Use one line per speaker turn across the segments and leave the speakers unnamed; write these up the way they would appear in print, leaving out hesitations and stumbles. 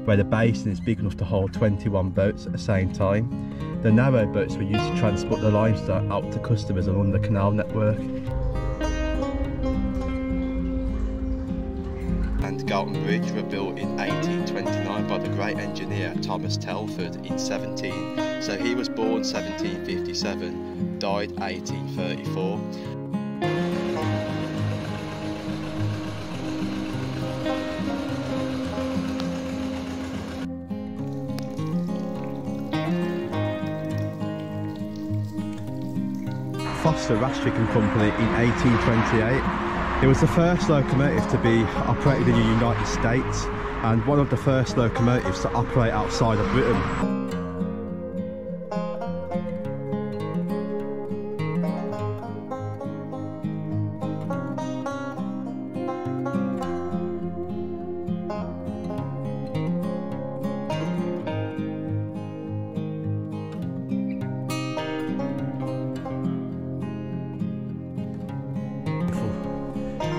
where the basin is big enough to hold 21 boats at the same time. The narrow boats were used to transport the limestone out to customers along the canal network. And Galton Bridge were built in 1829 by the great engineer Thomas Telford in 17. So he was born 1757, died 1834. Foster Rastrick Company in 1828. It was the first locomotive to be operated in the United States and one of the first locomotives to operate outside of Britain.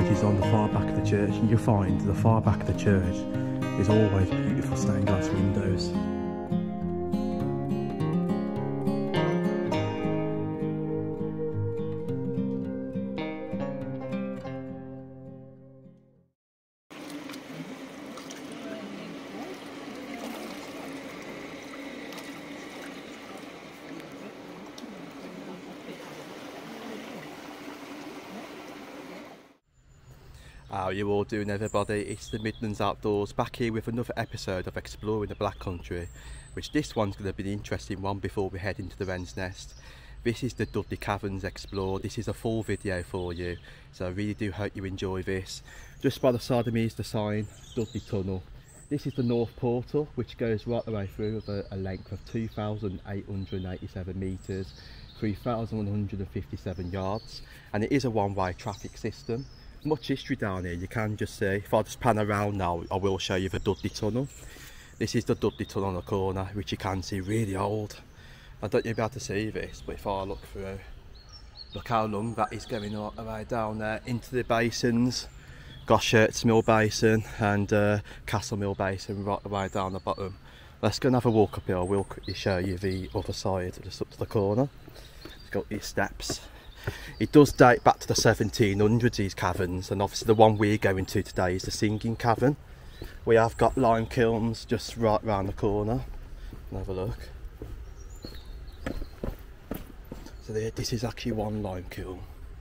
Is on the far back of the church, and you'll find the far back of the church is always beautiful stained glass windows. How are you all doing, everybody? It's the Midlands Outdoors, back here with another episode of Exploring the Black Country, which this one's going to be an interesting one before we head into the Wren's Nest. This is the Dudley Caverns Explore. This is a full video for you, so I really do hope you enjoy this. Just by the side of me is the sign, Dudley Tunnel. This is the North Portal, which goes right the way through with a length of 2,887 metres, 3,157 yards, and it is a one-way traffic system. Much history down here, you can just see. If I just pan around now, I will show you the Dudley Tunnel. This is the Dudley Tunnel on the corner, which you can see really old. I don't know if you'll be able to see this, but if I look through, look how long that is going all the way down there into the basins. Goshirts Mill Basin and Castle Mill Basin right the way down the bottom. Let's go and have a walk up here. I will quickly show you the other side, just up to the corner. It's got these steps. It does date back to the 1700s, these caverns, and obviously the one we're going to today is the Singing Cavern. We have got lime kilns just right round the corner. Have a look. So this is actually one lime kiln.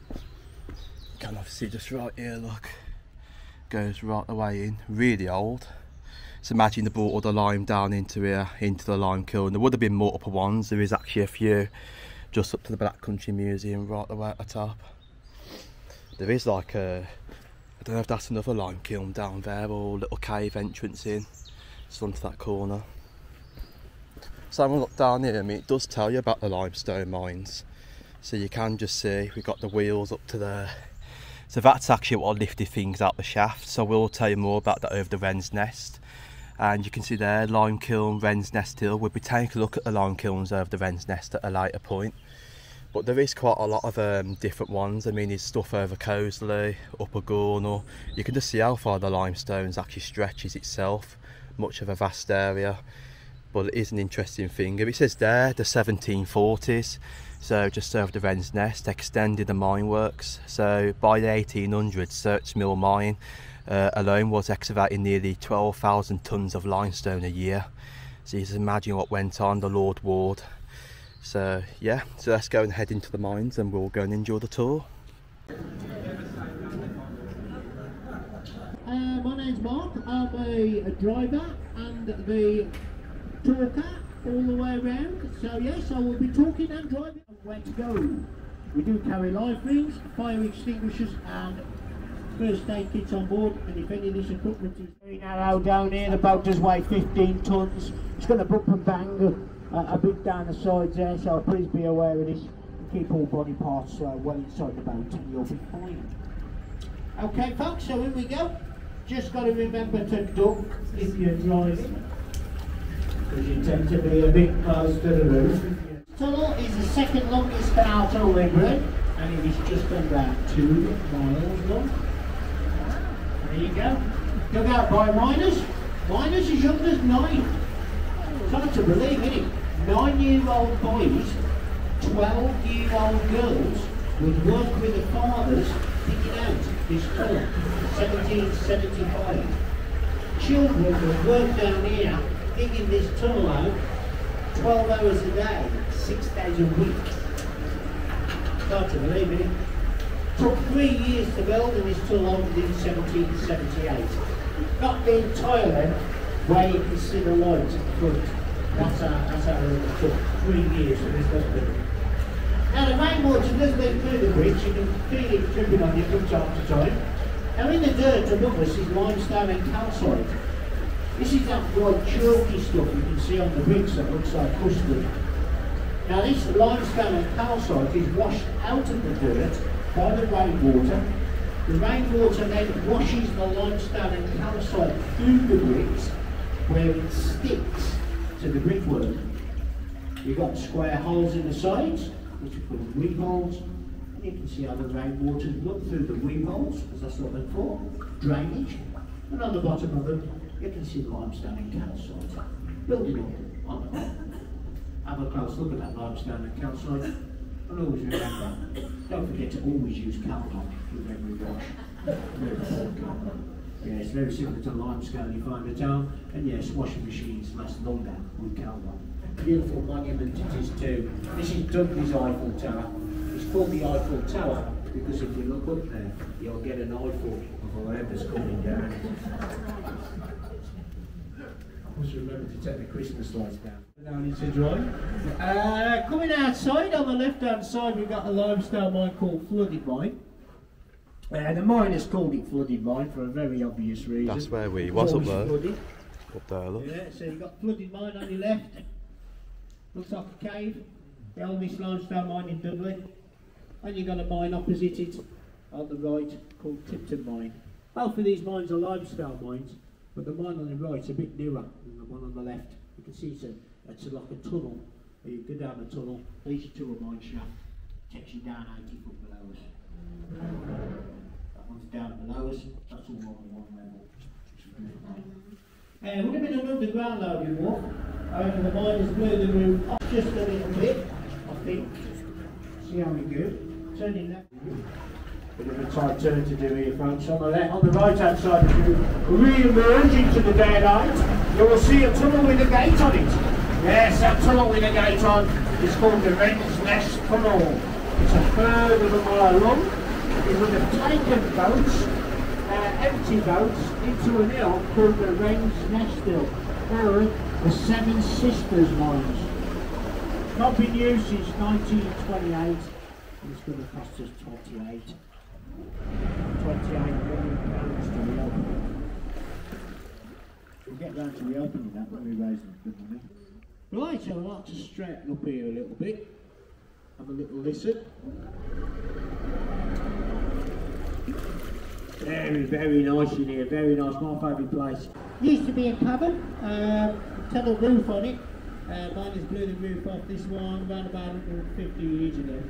You can obviously just right here, look, goes right the way in, really old. So imagine they brought all the lime down into here, into the lime kiln. There would have been multiple ones, there is actually a few just up to the Black Country Museum right the way at the top. There is like a, I don't know if that's another lime kiln down there or a little cave entrance in, just onto that corner. So having a look down here, I mean, it does tell you about the limestone mines. So you can just see we've got the wheels up to there. So that's actually what lifted things out the shaft. So we'll tell you more about that over the Wren's Nest. And you can see there, lime kiln, Wren's Nest Hill. We'll be taking a look at the lime kilns over the Wren's Nest at a later point. But there is quite a lot of different ones. I mean, there's stuff over Cosley, Upper Gornal. You can just see how far the limestone actually stretches itself. Much of a vast area. But it is an interesting thing. It says there, the 1740s. So just over the Wren's Nest, extended the mine works. So by the 1800s, Search Mill Mine alone was excavating nearly 12,000 tonnes of limestone a year. So you just imagine what went on, the Lord Ward. So yeah, so let's go and head into the mines and we'll go and enjoy the tour.
My name's Mark, I'm a driver and the talker all the way around. So yes, I will be talking and driving where to go. We do carry life rings, fire extinguishers and first aid kits on board, and if any of this equipment is very narrow down here, the boat does weigh 15 tonnes. It's going to bump and bang a bit down the sides there, so please be aware of this and keep all body parts well inside the boat and you'll be fine. Okay folks, so in we go. Just got to remember to duck if you're driving, because you tend to be a bit close to the roof. Tunnel is the second longest canal tunnel in Britain, and it is just about 2 miles long. There you go. Dug out by miners. Mine is as young as 9. It's hard to believe, isn't it? 9-year-old boys, 12-year-old girls would work with the fathers digging out this tunnel, 1775. Children would work down here digging this tunnel out 12 hours a day, 6 days a week. It's hard to believe, isn't it? Took 3 years to build and this tunnel opened in 1778. Not the entire length, where you can see the light at the front. That's how it took 3 years for this building. Now the rainwater does leak through the bridge, you can feel it dripping on you from time to time. Now in the dirt above us is limestone and calcite. This is that white chalky stuff you can see on the bricks that looks like custard. Now this limestone and calcite is washed out of the dirt by the rainwater. The rainwater then washes the limestone and calcite through the bricks where it sticks to the brickwork. You've got square holes in the sides, which are called weep holes. And you can see how the rainwater look through the weep holes, because that's what they're for, drainage. And on the bottom of them, you can see the limestone and calcite building up on the top. Have a close look at that limestone and calcite. And always remember, don't forget to always use cavern with every wash. Yeah, it's very similar to limestone you find at home. And yes, washing machines last longer with cavern. Beautiful monument it is too. This is Dudley's Eiffel Tower. It's called the Eiffel Tower because if you look up there, you'll get an eyeful of whatever's coming down. Always remember to take the Christmas lights down. Now need to dry. Coming outside, on the left-hand side, we've got a limestone mine called Flooded Mine. The miners called it Flooded Mine for a very obvious reason.
That's where we was up there.
Flooded.
Up there, look.
Yeah, so you've got Flooded Mine on your left. Looks like a cave. The oldest limestone mine in Dudley. And you've got a mine opposite it on the right called Tipton Mine. Both of these mines are limestone mines, but the mine on the right is a bit newer than the one on the left. You can see it's like a tunnel. You go down the tunnel, leads you to a mine shaft, takes you down 80 foot below us. That one's down below us, that's all on one level. It would have been an underground loading walk. However, the miners blew the roof off just a little bit, I think. See how we go. Turning that. Bit of a tight turn to do here, folks. On the right hand side of you, re-emerge into the daylight. You will see a tunnel with a gate on it. Yes, that tunnel with a gate on is called the Wren's Nest Tunnel. It's a third of a mile long. It would have taken boats, empty boats, into an hill called the Wren's Nest Hill, or the Seven Sisters Mines. Not been used since 1928. It's going to cost us 28 million pounds to reopen it. We'll get round to reopening that when we raise the money. Right, so I'd like to straighten up here a little bit. Have a little listen. Very, very nice in here, very nice, my favourite place. Used to be a cavern, tunnel roof on it. Miners blew the roof off this one around about 150 years ago.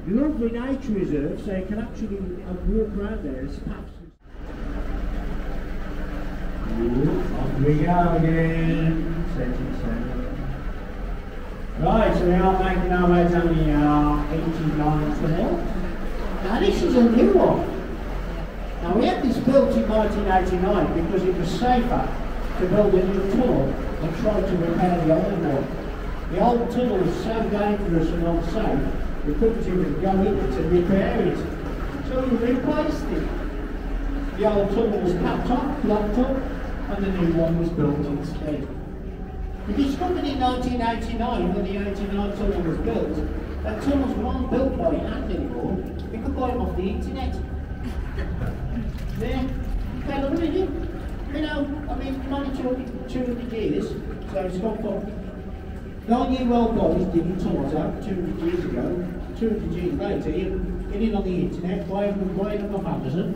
Lovely nature reserve, so you can actually walk around there as paths. Off we go again. Right, so we are making our way down the 89 tunnel. Now this is a new one. Now we had this built in 1989 because it was safer to build a new tunnel and try to repair the old one. The old tunnel was so dangerous and unsafe, we couldn't even go in it to repair it. So we replaced it. The old tunnel was capped off, blocked up, and the new one was built instead. We discovered in 1989, when the 89 tunnel was built, that tunnels weren't built by hand anymore. We could buy them off the internet. Yeah, kind of really. You know, I mean, I'm only talking 200 years, so it's gone from 9-year-old boys digging tunnels out 200 years ago. 200 years later, you get in on the internet, buy them off Amazon,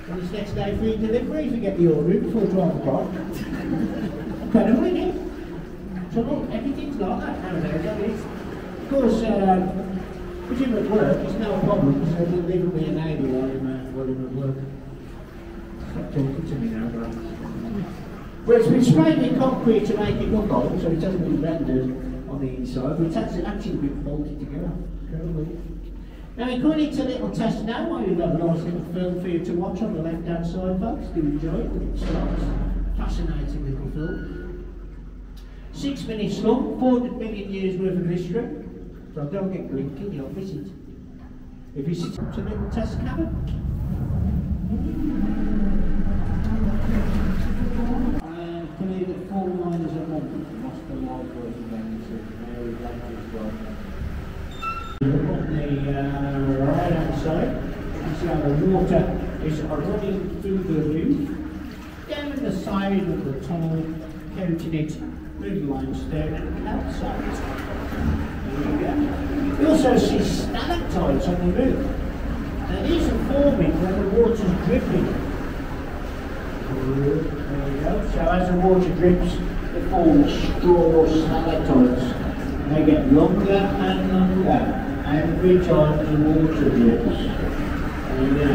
and it's next day free delivery if you get the order before 12 o'clock. Kind of really. So look, everything's like that nowadays. Of course, with him at work, it's no problem, so he'll leave me an lady while I'm at work. Stop talking to me now, bro. Well, it's been sprayed with concrete to make it look old, so it hasn't been rendered on the inside, but it's actually been bolted together. Now we're going into a little test now, while you've got a nice little film for you to watch on the left-hand side, folks. Do enjoy it, it's a nice, fascinating little film. 6 minutes long, 400 million years worth of history. So don't get blinking, you'll miss it. If you sit up to a little test cavern. I believe that 4 miners a month lost their life working down this area as well. On the right hand side, you can see how the water is running through the roof, down the side of the tunnel, coating it with limestone and calcite. There you go. We also see stalactites on the roof. Now these are forming when the water's dripping. There you go. So as the water drips, it forms straw stalactites. And they get longer and longer every time the water drips. There you go.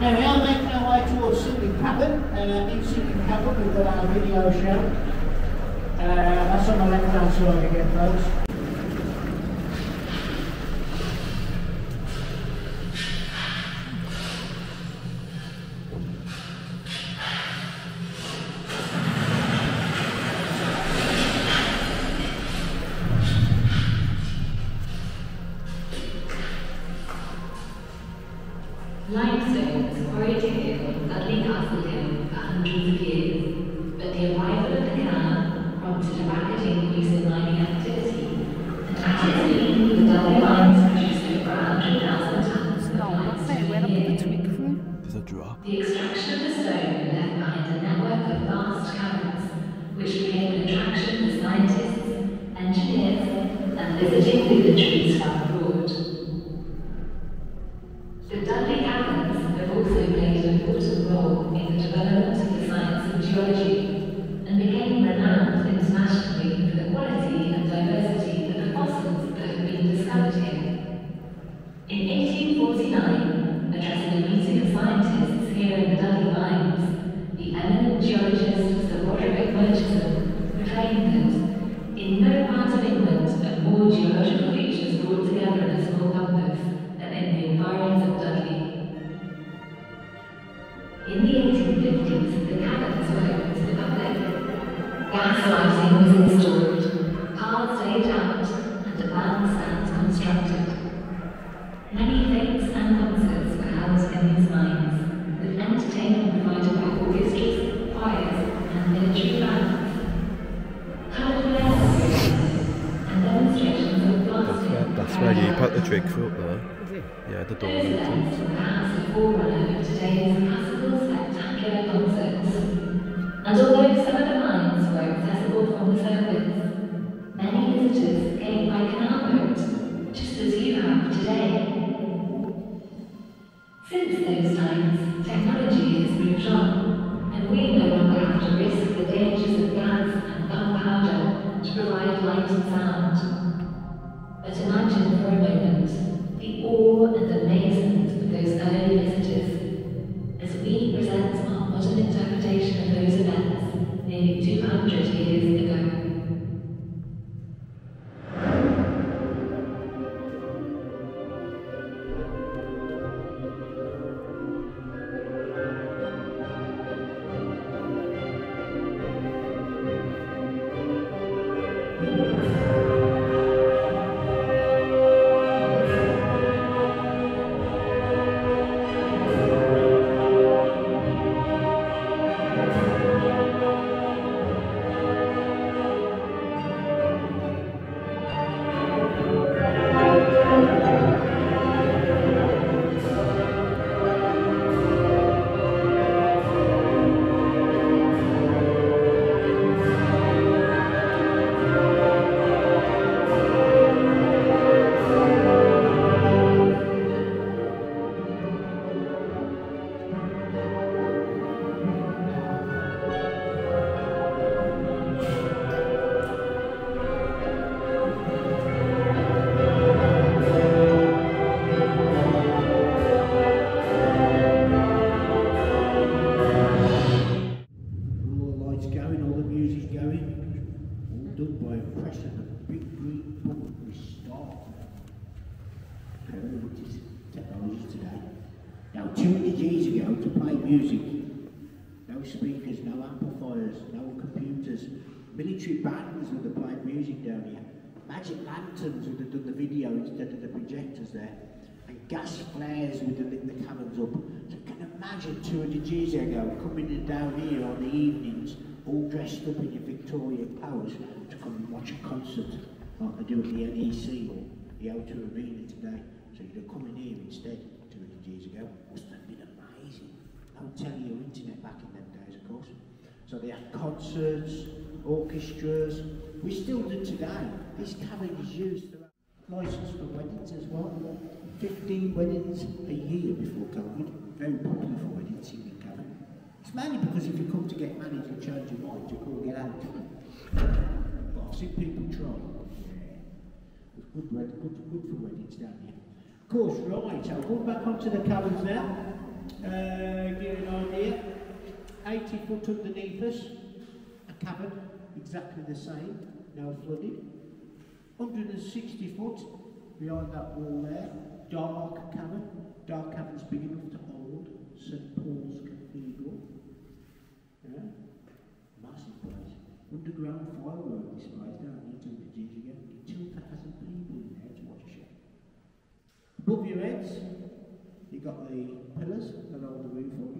Now we are making our way towards Silurian Cavern. In Silurian Cavern we've got our video show. That's on the left hand side again, folks.
Limestone was quarried here on Dudley Castle Hill for hundreds of years, but the arrival of the canal prompted a rapid increase in mining activity, and activity the Dudley mines produced over 100,000 tons of limestone a year.
There's a drop.
The extraction of the stone left behind a network of vast caverns, which became an attraction for scientists, engineers, and visiting dignitaries from abroad. The Dudley caverns have also played an important role in the development of the science of geology, and became renowned internationally for the quality and diversity of the fossils that have been discovered here. In 1849, addressing a meeting of scientists here in the Dudley mines, the eminent geologist Sir Roderick Murchison proclaimed that in no part of England are more geological features brought together in a small compass than in the environs of Dudley. In the 1850s, the caverns were opened to the public. Gas lighting was installed, paths laid out, and a bandstand constructed. Many fetes and concerts were held in these mines, with entertainment provided by orchestras, choirs, and military bands. Coloured layers were presented, and demonstrations of blasting.
That's where you put the trick foot there. Yeah, the door entrance.
Perhaps a forerunner of today's classical spectacular concerts. And although some of the mines were accessible from the surface, many visitors came by canal boat, just as you have today. Since those times, technology has moved on, and we no longer have to risk the dangers of gas and gunpowder to provide light and sound. But imagine for a moment the awe and amazement of those early visitors as we present our modern interpretation of those events nearly 200 years ago.
going, all the music's going. All done by pressing the big green button we start. Which is technology today. Now 200 years ago, to play music, no speakers, no amplifiers, no computers. Military bands would have played music down here. Magic lanterns would have done the video instead of the projectors there. And gas flares would have lit the caverns up. So you can imagine 200 years ago coming in down here on the evenings, all dressed up in your Victorian clothes, to come and watch a concert like they do at the NEC or the O2 Arena today. So you'd have come in here instead 200 years ago. Must have been amazing. No telly or internet back in them days, of course. So they had concerts, orchestras. We still do today. This cavern is used for license for weddings as well. 15 weddings a year before COVID. Very popular for weddings, singing cavern. It's mainly because if you come to get married and change your mind, you can't get out. But I've seen people try. It's good for weddings down here. Of course, right, so going back onto the caverns now. Get an idea. 80 foot underneath us, a cavern, exactly the same, now flooded. 160 foot behind that wall there, dark cavern. Dark cavern's big enough to hold St Paul's Cathedral. Yeah, massive place. Underground firework displays down here 200 years ago. 2,000 people in there to watch a show. Above your heads, you got the pillars that hold the roof up.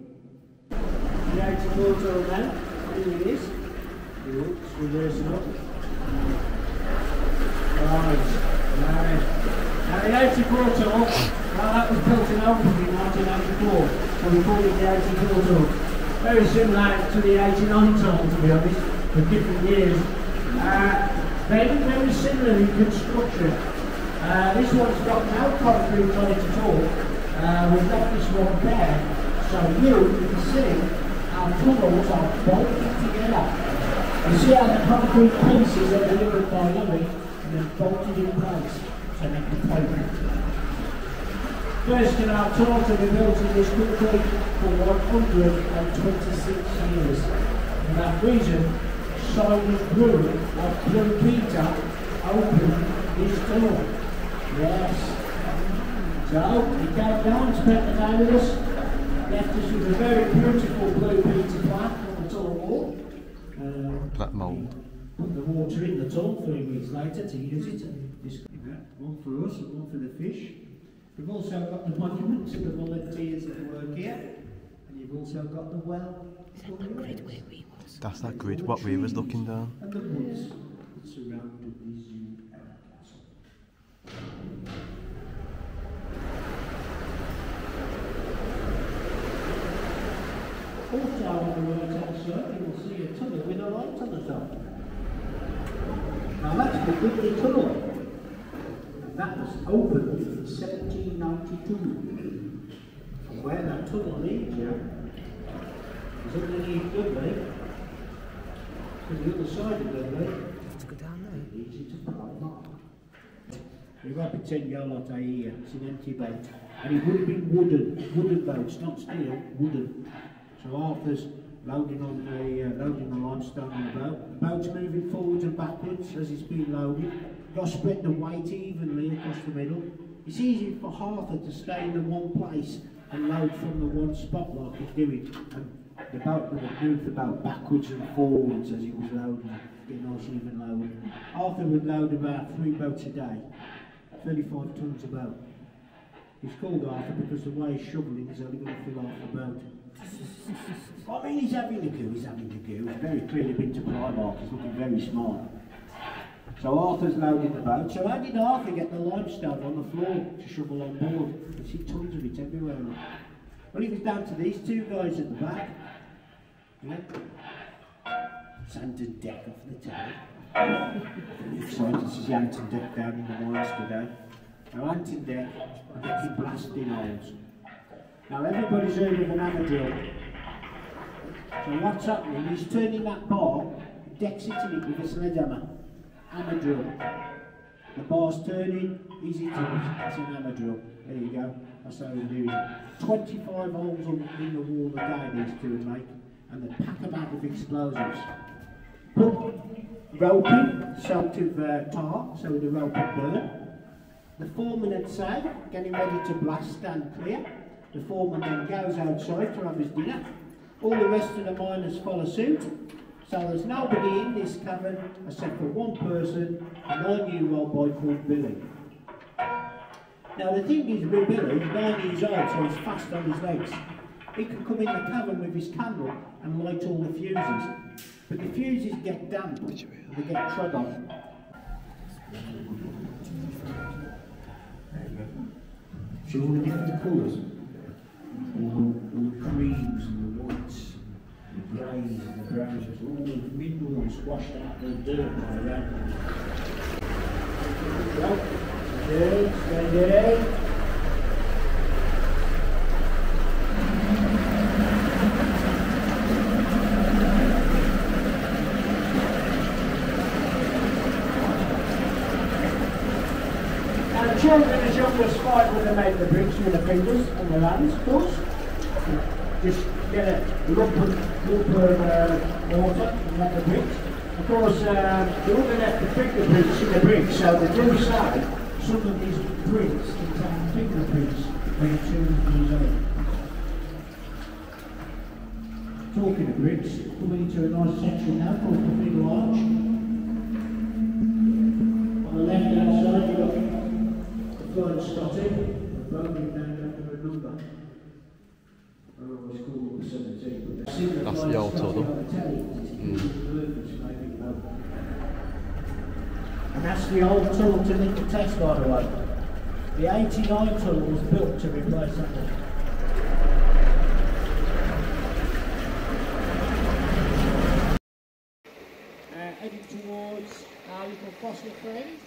The 84 tall now, here it is. It's reversible. Right, now the 84 tall, well, that was built in Oakley in 1984, so we call it the 84 tall. Very similar to the 89 tall, to be honest, for different years. Very similar in construction. This one's got no concrete on it at all. We've got this one there. So you can see our tunnels are bolted together. You see how the concrete pieces are delivered by Louis and then bolted in place to make the pavement. First canal tunnel to be built in this country for 126 years. For that reason, Simon Brew of Blue Peter opened this tunnel. Yes. So he came down, spent the day with us. Left us with a very beautiful blue Peter plaque on the tunnel wall.
Black mould.
Put the water in the tunnel 3 weeks later to use it. One for us and one for the fish. We've also got the monument to the volunteers that work here. And you've also got the well.
That's that grid, what we was looking down.
And the woods that surrounded the zoo and castle. Also on the right hand side you will see a tunnel with a light on the top. Now that's the Dudley Tunnel. That was opened in 1792. And where that tunnel leads you is underneath Dudley. To the other side of Dudley.
Let's go down there.
It leads you to Primark. We've got a pretend go lot here. It's an empty boat. And it would have been wooden boats, not steel, wooden. So Arthur's loading on the limestone on the boat. The boat's moving forwards and backwards as it's being loaded. You've got to spread the weight evenly across the middle. It's easy for Arthur to stay in the one place and load from the one spot like he's doing. And the boat would move the boat backwards and forwards as he was loading, getting nice even load. Arthur would load about 3 boats a day, 35 tons a boat. He's called Arthur because the way he's shoveling is only going to fill half the boat. I mean, he's having a go, he's very clearly been to Primark, he's looking very smart. So Arthur's loading the boat. So how did Arthur get the limestone on the floor to shovel on board? You see tons of it everywhere. Well, he was down to these 2 guys at the back. Yeah. Sand deck off the tail. Scientists is Anton deck down in the mines today. Now Anton deck, making blasting holes. Now everybody's heard of an hammer drill. So what's happening, he's turning that bar, deck's hitting it with a sledgehammer. Hammer drill. The bar's turning, he's hitting it, it's an hammer drill. There you go, that's how he's doing it. 25 holes in the wall a day these two make, and they pack them out with explosives. put rope in, soaked with tar, so the rope would burn. The foreman had said, getting ready to blast, stand clear. The foreman then goes outside to have his dinner. All the rest of the miners follow suit. So there's nobody in this cavern except for one person, a 9-year-old boy called Billy. Now the thing is with Billy, he's 9 years old, so he's fast on his legs. He can come in the cavern with his candle and light all the fuses. But the fuses get damp, they get trod on. See all the different colours? All the creams and the whites, the greys and the browns, all the minerals washed out of the dirt all around. Good, steady. Children as young as 5 would have made the bricks with their fingers and their hands, of course. Just get a lump of water and make the bricks. Of course, they wouldn't have to pick the bricks in the bricks, so they do say some of these bricks contain fingerprints when you're 200 years old. Talking of bricks, coming into a nice section now called the Big Arch. On the left hand side, you've got Flying Scotty, broken down under a number. I always call it 17.
That's the old tunnel.
And that's the old tunnel to link the test, by the way. The 89 tunnel was built to replace that one. Heading towards our little fossil friend.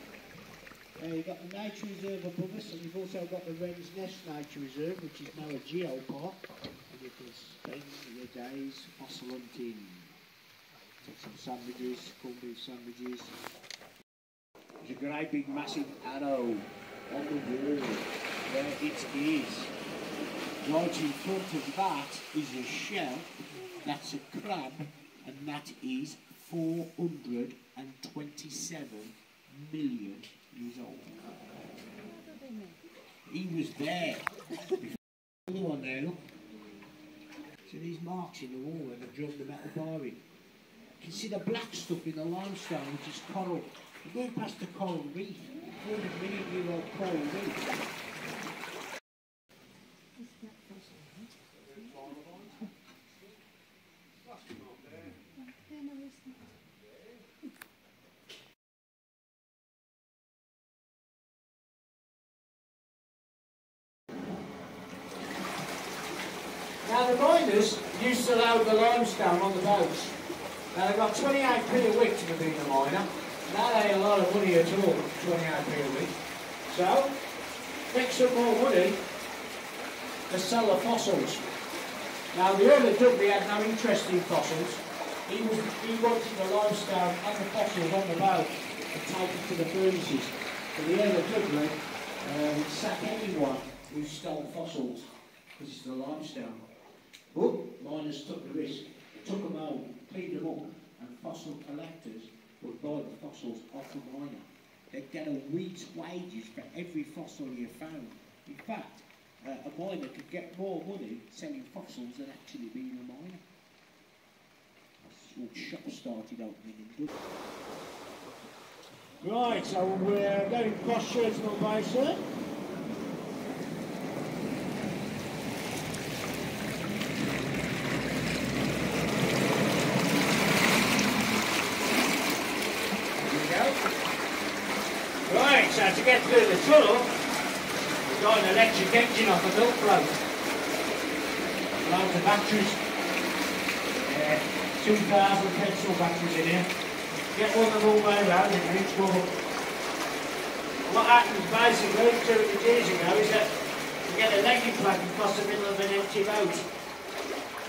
You've got the nature reserve above us, and you've also got the Wren's Nest Nature Reserve, which is now a geopark, and you can spend your days fossil hunting. Take some sandwiches, corned beef sandwiches. There's a great big massive arrow on the wall where it is. Right in front of that is a shell, that's a crab, and that is 427 million years old. He was there. Another one there, look. So these marks in the wall where they've drummed the metal bar in. You can see the black stuff in the limestone, which is coral. We're going past the coral reef, 400 million year old coral reef. Now the miners used to load the limestone on the boats. Now they got 28p a week to be being a miner. That ain't a lot of money at all, 28p a week. So, make some more money to sell the fossils. Now the Earl of Dudley had no interest in fossils. He wanted the limestone and the fossils on the boat and take it to the furnaces. But the Earl of Dudley sacked anyone who stole fossils because it's the limestone. But miners took the risk, took them home, cleaned them up, and fossil collectors would buy the fossils off the miner. They'd get a week's wages for every fossil you found. In fact, a miner could get more money selling fossils than actually being a miner. That's all shops started opening in Dublin. Right, so we're going across Churchill Bay, sir. Right, so to get through the tunnel, we've got an electric engine off a milk float. Loads of batteries. 2,000 petrol batteries in here. Get one of them all the way around and reach one. What happens basically 200 years ago is that you get a legging plank across the middle of an empty boat.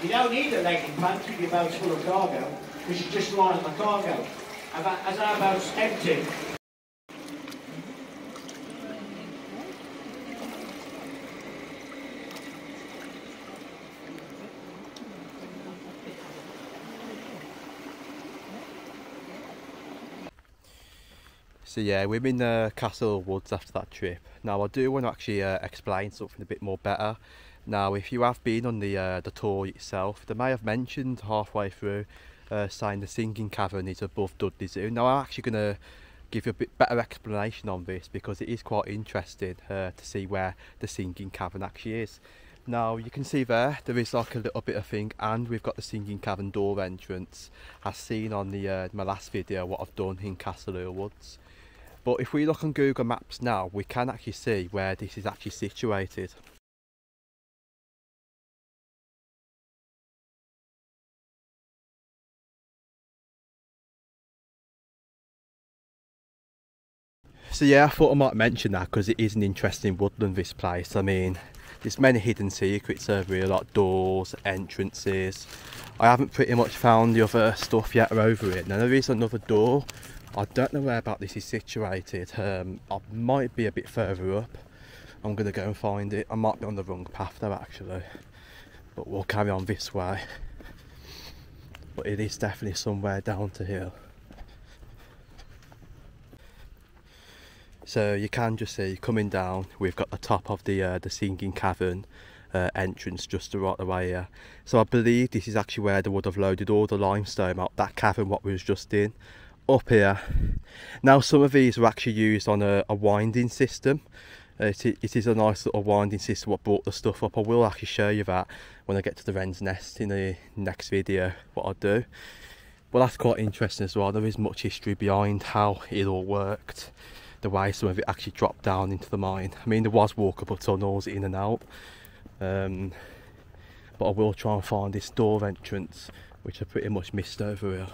You don't need a legging plank if your boat's full of cargo, because you just rely on the cargo. As our boat's empty,
So yeah, we're in Castle Woods after that trip. Now I do want to actually explain something a bit more better. Now if you have been on the tour itself, they may have mentioned halfway through saying the Singing Cavern is above Dudley Zoo. Now I'm actually going to give you a bit better explanation on this because it is quite interesting to see where the Singing Cavern actually is. Now you can see there is like a little bit of thing, and we've got the Singing Cavern door entrance as seen on the my last video what I've done in Castle Woods. But if we look on Google Maps now, we can actually see where this is actually situated. So yeah, I thought I might mention that because it is an interesting woodland, this place. I mean, there's many hidden secrets over here, like doors, entrances. I haven't pretty much found the other stuff yet over it. Now there is another door. I don't know where about this is situated. I might be a bit further up. I'm going to go and find it. I might be on the wrong path though actually. But we'll carry on this way. But it is definitely somewhere down to here. So you can just see coming down, we've got the top of the Singing Cavern entrance just right the way here. So I believe this is actually where they would have loaded all the limestone out that cavern what we was just in. Up here. Now some of these were actually used on a winding system. It is a nice little winding system what brought the stuff up. I will actually show you that when I get to the wren's nest in the next video what I'll do. Well, that's quite interesting as well. There is much history behind how it all worked, the way some of it actually dropped down into the mine. I mean, there was walkable tunnels in and out, but I will try and find this door entrance which I pretty much missed over here.